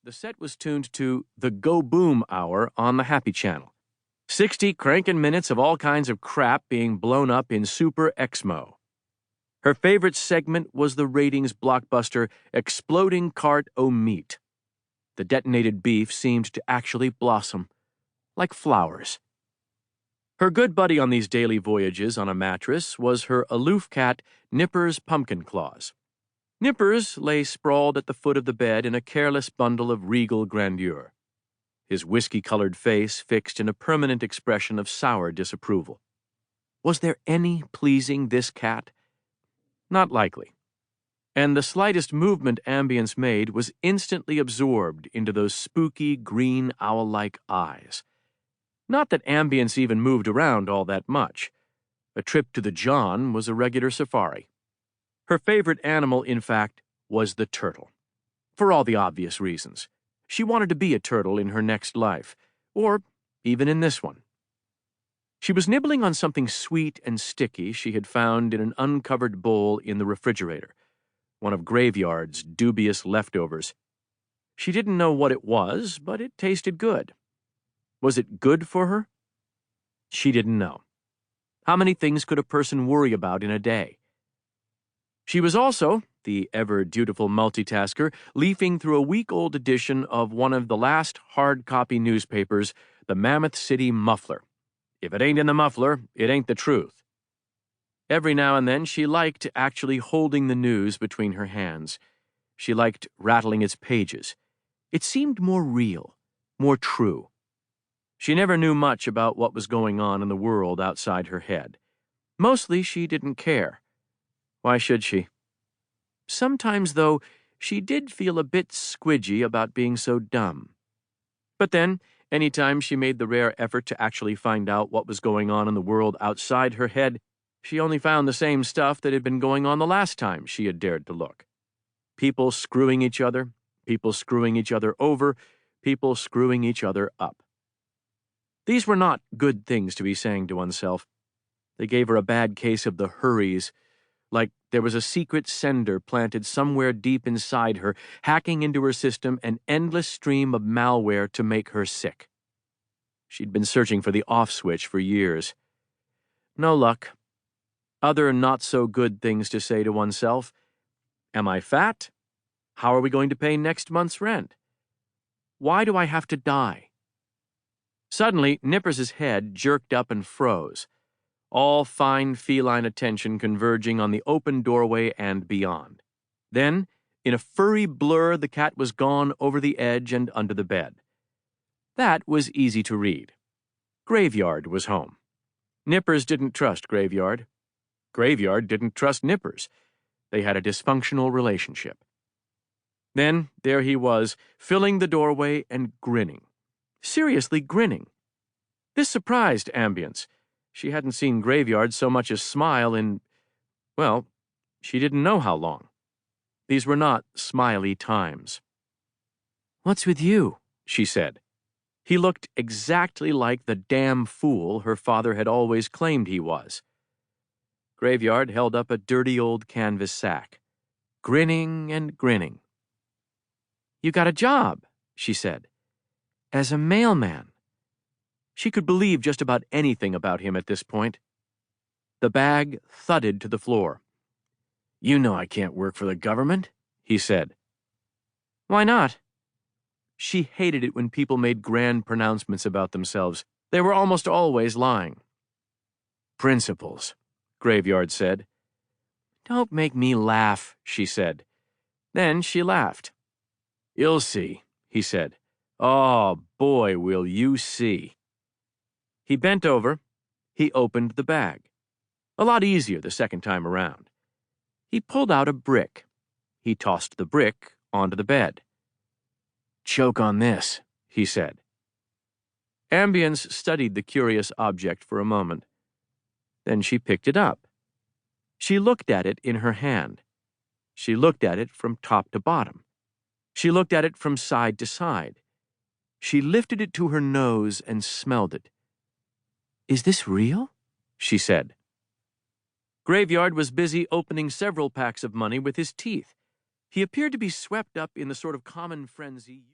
The set was tuned to the Go Boom Hour on the Happy Channel. 60 crankin' minutes of all kinds of crap being blown up in Super Exmo. Her favorite segment was the ratings blockbuster Exploding Cart o' Meat. The detonated beef seemed to actually blossom, like flowers. Her good buddy on these daily voyages on a mattress was her aloof cat, Nippers Pumpkin Claws. Nippers lay sprawled at the foot of the bed in a careless bundle of regal grandeur, his whiskey-colored face fixed in a permanent expression of sour disapproval. Was there any pleasing this cat? Not likely. And the slightest movement Ambience made was instantly absorbed into those spooky, green, owl-like eyes. Not that Ambience even moved around all that much. A trip to the John was a regular safari. Her favorite animal, in fact, was the turtle. For all the obvious reasons. She wanted to be a turtle in her next life, or even in this one. She was nibbling on something sweet and sticky she had found in an uncovered bowl in the refrigerator, one of Graveyard's dubious leftovers. She didn't know what it was, but it tasted good. Was it good for her? She didn't know. How many things could a person worry about in a day? She was also, the ever-dutiful multitasker, leafing through a week-old edition of one of the last hard-copy newspapers, the Mammoth City Muffler. If it ain't in the muffler, it ain't the truth. Every now and then she liked actually holding the news between her hands. She liked rattling its pages. It seemed more real, more true. She never knew much about what was going on in the world outside her head. Mostly she didn't care. Why should she? Sometimes, though, she did feel a bit squidgy about being so dumb. But then, any time she made the rare effort to actually find out what was going on in the world outside her head, she only found the same stuff that had been going on the last time she had dared to look. People screwing each other over, people screwing each other up. These were not good things to be saying to oneself. They gave her a bad case of the hurries, like there was a secret sender planted somewhere deep inside her, hacking into her system an endless stream of malware to make her sick. She'd been searching for the off switch for years. No luck. Other not-so-good things to say to oneself. Am I fat? How are we going to pay next month's rent? Why do I have to die? Suddenly, Nippers's head jerked up and froze, all fine feline attention converging on the open doorway and beyond. Then, in a furry blur, the cat was gone over the edge and under the bed. That was easy to read. Graveyard was home. Nippers didn't trust Graveyard. Graveyard didn't trust Nippers. They had a dysfunctional relationship. Then, there he was, filling the doorway and grinning. Seriously grinning. This surprised Ambience. She hadn't seen Graveyard so much as smile in, well, she didn't know how long. These were not smiley times. "What's with you?" she said. He looked exactly like the damn fool her father had always claimed he was. Graveyard held up a dirty old canvas sack, grinning and grinning. "You got a job," she said, "as a mailman." She could believe just about anything about him at this point. The bag thudded to the floor. "You know I can't work for the government," he said. "Why not?" She hated it when people made grand pronouncements about themselves. They were almost always lying. "Principles," Graveyard said. "Don't make me laugh," she said. Then she laughed. "You'll see," he said. "Oh, boy, will you see." He bent over. He opened the bag. A lot easier the second time around. He pulled out a brick. He tossed the brick onto the bed. "Choke on this," he said. Ambience studied the curious object for a moment. Then she picked it up. She looked at it in her hand. She looked at it from top to bottom. She looked at it from side to side. She lifted it to her nose and smelled it. "Is this real?" she said. Graveyard was busy opening several packs of money with his teeth. He appeared to be swept up in the sort of common frenzy